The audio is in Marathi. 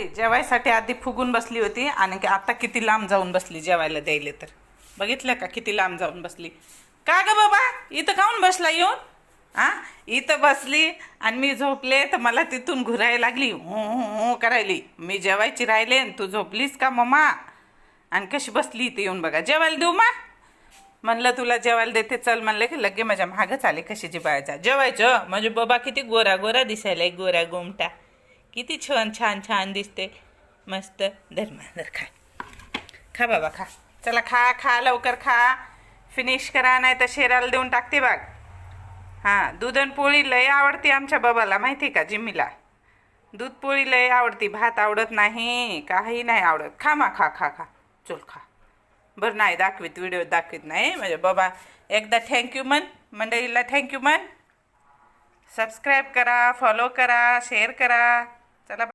जेवायसाठी आधी फुगून बसली होती आणि आता किती लांब जाऊन बसली जेवायला द्यायले तर बघितलं का किती लांब जाऊन बसली. का ग बाबा इथं काऊन बसला येऊन? हा इथं बसली आणि मी झोपले तर मला तिथून घुरायला लागली, हो करायली. मी जेवायची राहिले आणि तू झोपलीस का मम्मा? आणि कशी बसली इथे येऊन बघा. जेवायला देऊ मा? म्हणलं तुला जेवायला देते चल, म्हणलं की लगे माझ्या मागच आले कशी जेवायचा. जेवायचं म्हणजे बाबा किती गोरा गोरा दिसायला, गोरा गोमटा किती छान छान छान दिसते मस्त. धर खा खा बाबा खा. चला खा खा लवकर खा, फिनिश करा नाही तर शेराला देऊन टाकते बाग. हां दूध आणि पोळी लय आवडते आमच्या बाबाला माहिती का. जिम्मीला दूध पोळी लय आवडती, भात आवडत नाही, काही नाही आवडत. खा मा खा खा खा चल खा. बरं नाही दाखवीत, व्हिडिओ दाखवीत नाही म्हणजे बाबा. एकदा थँक्यू म्हण मंडळीला, थँक्यू म्हण. सबस्क्राईब करा, फॉलो करा, शेअर करा. चला.